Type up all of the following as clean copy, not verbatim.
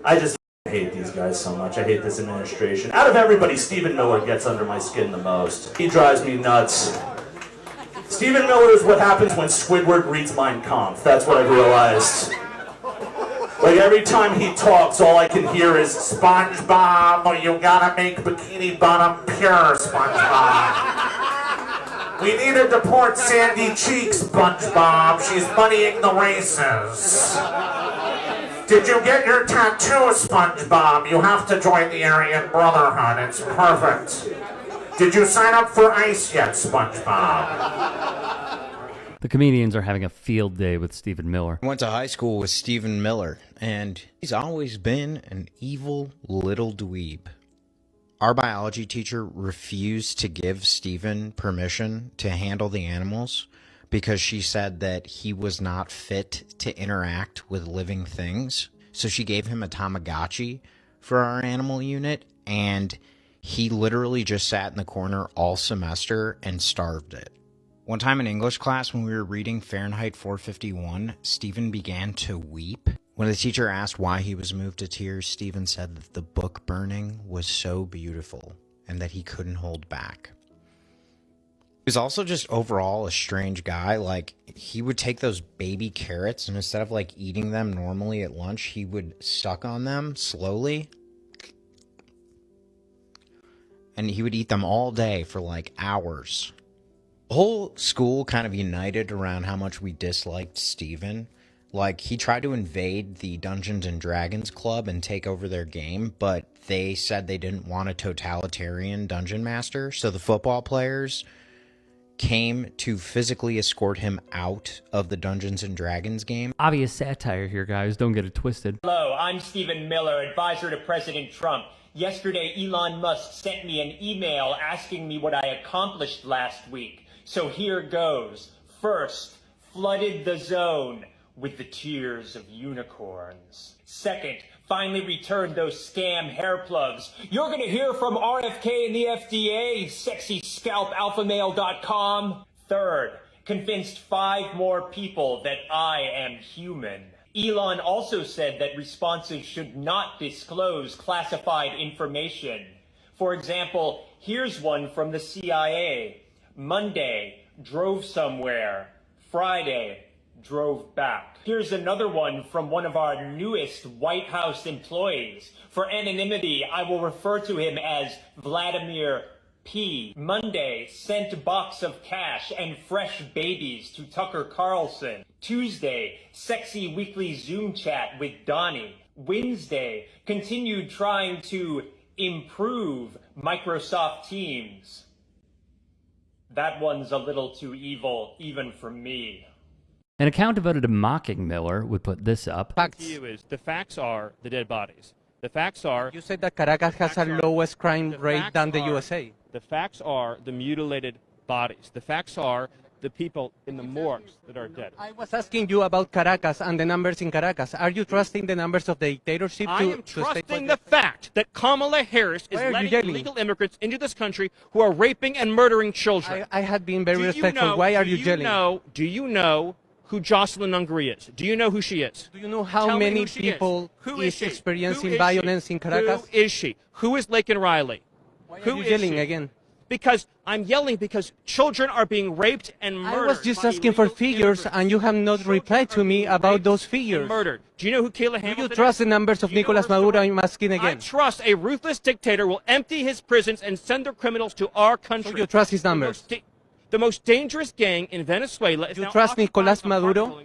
I just hate these guys so much. I hate this administration. Out of everybody, Stephen Miller gets under my skin the most. He drives me nuts. Stephen Miller is what happens when Squidward reads Mein Kampf. That's what I've realized. Like, every time he talks, all I can hear is, SpongeBob, you gotta make Bikini Bottom pure, SpongeBob. We need to deport Sandy Cheeks, SpongeBob. She's moneying the races. Did you get your tattoo, SpongeBob? You have to join the Aryan Brotherhood. It's perfect. Did you sign up for ICE yet, SpongeBob? The comedians are having a field day with Stephen Miller. I went to high school with Stephen Miller, and he's always been an evil little dweeb. Our biology teacher refused to give Stephen permission to handle the animals because she said that he was not fit to interact with living things. So she gave him a Tamagotchi for our animal unit, and he literally just sat in the corner all semester and starved it. One time in English class, when we were reading Fahrenheit 451, Stephen began to weep. When the teacher asked why he was moved to tears, Stephen said that the book burning was so beautiful and that he couldn't hold back. He was also just overall a strange guy. Like, he would take those baby carrots, and instead of like eating them normally at lunch, he would suck on them slowly. And he would eat them all day for like hours. The whole school kind of united around how much we disliked Stephen. Like, he tried to invade the Dungeons and Dragons club and take over their game, but they said they didn't want a totalitarian dungeon master. So the football players came to physically escort him out of the Dungeons and Dragons game. Obvious satire here, guys. Don't get it twisted. Hello, I'm Stephen Miller, advisor to President Trump. Yesterday, Elon Musk sent me an email asking me what I accomplished last week. So here goes. First, flooded the zone with the tears of unicorns. Second, finally returned those scam hair plugs. You're gonna hear from RFK and the FDA, sexyscalpalphamale.com. Third, convinced 5 more people that I am human. Elon also said that responses should not disclose classified information. For example, here's one from the CIA. Monday, drove somewhere. Friday, drove back. Here's another one from one of our newest White House employees. For anonymity, I will refer to him as Vladimir P. Monday, sent box of cash and fresh babies to Tucker Carlson. Tuesday, sexy weekly Zoom chat with Donnie. Wednesday, continued trying to improve Microsoft Teams. That one's a little too evil, even for me. An account devoted to mocking Miller would put this up. Facts. The facts are the dead bodies. The facts are... You said that Caracas has a lowest crime rate than the USA. The facts are the mutilated bodies. The facts are the people in the morgues that are dead. I was asking you about Caracas and the numbers in Caracas. Are you trusting the numbers of the dictatorship? I am trusting the fact that Kamala Harris is letting illegal immigrants into this country who are raping and murdering children. I had been very respectful. Why are you yelling? Do you know who Jocelyn Ungary is? Do you know who she is? Do you know how many people is experiencing violence in Caracas? Who is she? Who is Laken Riley? Why are you yelling again? Because I'm yelling because children are being raped and murdered. I was just asking for figures, and you have not replied to me about those figures. Murdered. Do you know who Kayla Hamilton is? Do you trust the numbers of Nicolas Maduro? I'm asking again. I trust a ruthless dictator will empty his prisons and send their criminals to our country. So you trust his numbers? The most dangerous gang in Venezuela is now... You trust Nicolas Maduro?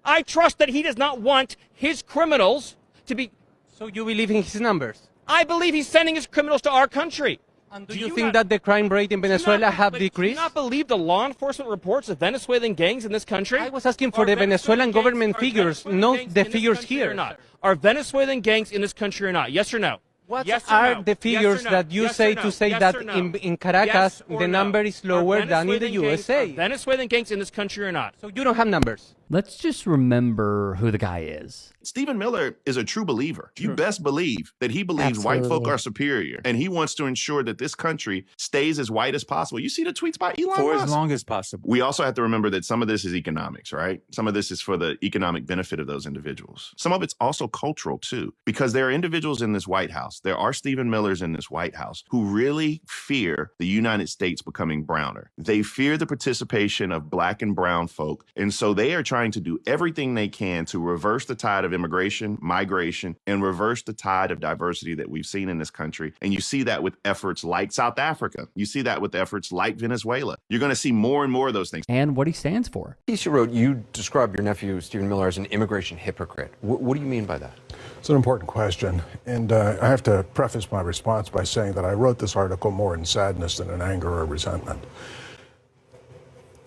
I trust that he does not want his criminals to be... So you believe in his numbers? I believe he's sending his criminals to our country. And do you think that the crime rate in Venezuela have decreased? Do you not believe the law enforcement reports of Venezuelan gangs in this country? I was asking for the Venezuelan government figures, not the figures here. Are Venezuelan gangs in this country or not? Yes or no? What are the figures that you say to say that in Caracas the number is lower than in the USA? Venezuelan gangs in this country or not? So you don't have numbers. Let's just remember who the guy is. Stephen Miller is a true believer. You best believe that he believes white folk are superior, and he wants to ensure that this country stays as white as possible. You see the tweets by Elon Musk? For as long as possible. We also have to remember that some of this is economics, right? Some of this is for the economic benefit of those individuals. Some of it's also cultural, too, because there are individuals in this White House, there are Stephen Millers in this White House, who really fear the United States becoming browner. They fear the participation of black and brown folk, and so they are trying to do everything they can to reverse the tide of immigration, migration, and reverse the tide of diversity that we've seen in this country. And you see that with efforts like South Africa. You see that with efforts like Venezuela. You're going to see more and more of those things. And what he stands for. Piece you wrote, you described your nephew, Stephen Miller, as an immigration hypocrite. What do you mean by that? It's an important question, and I have to preface my response by saying that I wrote this article more in sadness than in anger or resentment.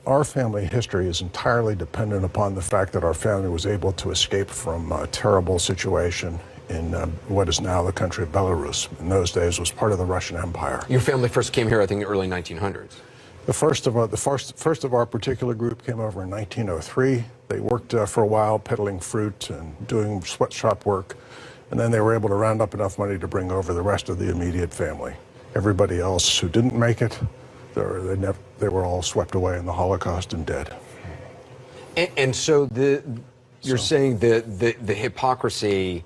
Our family history is entirely dependent upon the fact that our family was able to escape from a terrible situation in what is now the country of Belarus. In those days was part of the Russian Empire. Your family first came here, I think, in the early 1900s. The first of our particular group came over in 1903. They worked for a while peddling fruit and doing sweatshop work, and then they were able to round up enough money to bring over the rest of the immediate family. Everybody else who didn't make it, they were all swept away in the Holocaust and dead. And so you're saying the hypocrisy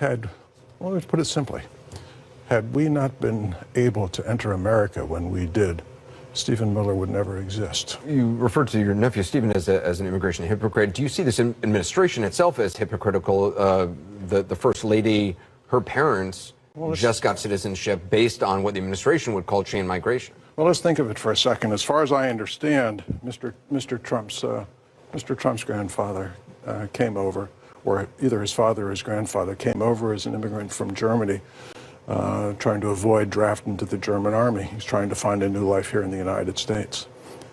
well, let's put it simply. Had we not been able to enter America when we did, Stephen Miller would never exist. You referred to your nephew Stephen as an immigration hypocrite. Do you see this administration itself as hypocritical? The First Lady, her parents just got citizenship based on what the administration would call chain migration. Well, let's think of it for a second. As far as I understand, Mr. Trump's grandfather came over, or either his father or his grandfather came over as an immigrant from Germany, trying to avoid draft into the German army. He's trying to find a new life here in the United States.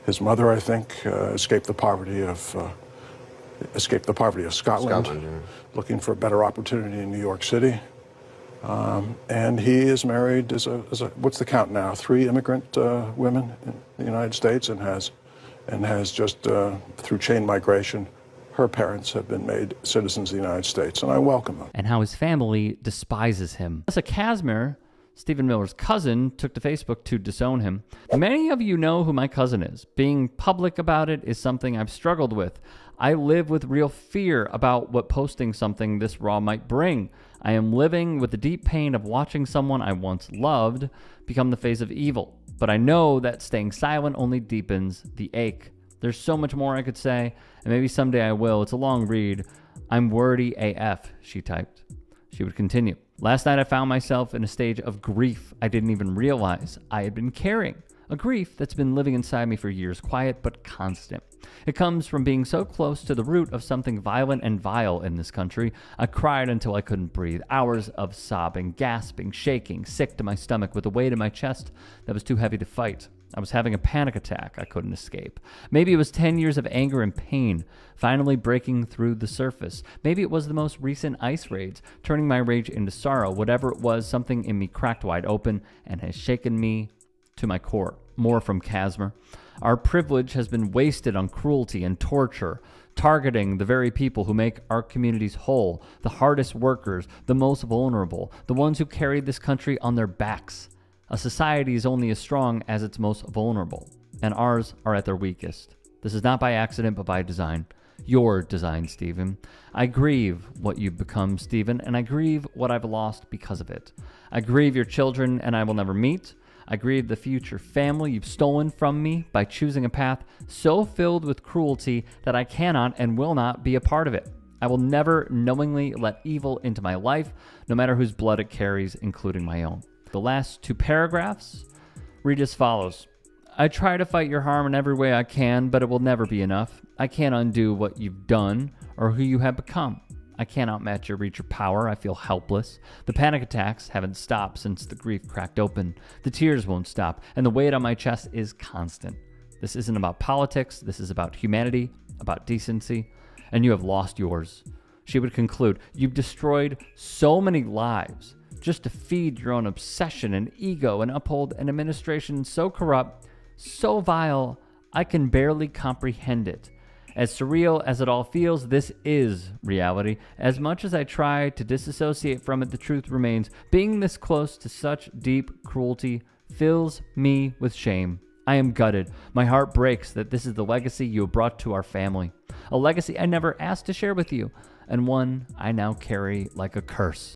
His mother, I think, escaped the poverty of Scotland, yeah. Looking for a better opportunity in New York City. And he is married as what's the count now? 3 immigrant women in the United States, and has just through chain migration, her parents have been made citizens of the United States, and I welcome them. And how his family despises him. Melissa Casimir, Stephen Miller's cousin, took to Facebook to disown him. Many of you know who my cousin is. Being public about it is something I've struggled with. I live with real fear about what posting something this raw might bring. I am living with the deep pain of watching someone I once loved become the face of evil. But I know that staying silent only deepens the ache. There's so much more I could say, and maybe someday I will. It's a long read. I'm wordy AF, she typed. She would continue. Last night I found myself in a stage of grief I didn't even realize I had been carrying. A grief that's been living inside me for years, quiet but constant. It comes from being so close to the root of something violent and vile in this country. I cried until I couldn't breathe. Hours of sobbing, gasping, shaking, sick to my stomach with a weight in my chest that was too heavy to fight. I was having a panic attack I couldn't escape. Maybe it was 10 years of anger and pain finally breaking through the surface. Maybe it was the most recent ice raids turning my rage into sorrow. Whatever it was, something in me cracked wide open and has shaken me to my core. More from Casimir. Our privilege has been wasted on cruelty and torture, targeting the very people who make our communities whole, the hardest workers, the most vulnerable, the ones who carry this country on their backs. A society is only as strong as its most vulnerable, and ours are at their weakest. This is not by accident, but by design. Your design, Stephen. I grieve what you've become, Stephen, and I grieve what I've lost because of it. I grieve your children and I will never meet. I grieve the future family you've stolen from me by choosing a path so filled with cruelty that I cannot and will not be a part of it. I will never knowingly let evil into my life, no matter whose blood it carries, including my own. The last 2 paragraphs read as follows. I try to fight your harm in every way I can, but it will never be enough. I can't undo what you've done or who you have become. I cannot match or reach your power. I feel helpless. The panic attacks haven't stopped since the grief cracked open. The tears won't stop, and the weight on my chest is constant. This isn't about politics. This is about humanity, about decency, and you have lost yours. She would conclude, you've destroyed so many lives just to feed your own obsession and ego and uphold an administration so corrupt, so vile, I can barely comprehend it. As surreal as it all feels, this is reality. As much as I try to disassociate from it, the truth remains. Being this close to such deep cruelty fills me with shame. I am gutted. My heart breaks that this is the legacy you have brought to our family. A legacy I never asked to share with you, and one I now carry like a curse.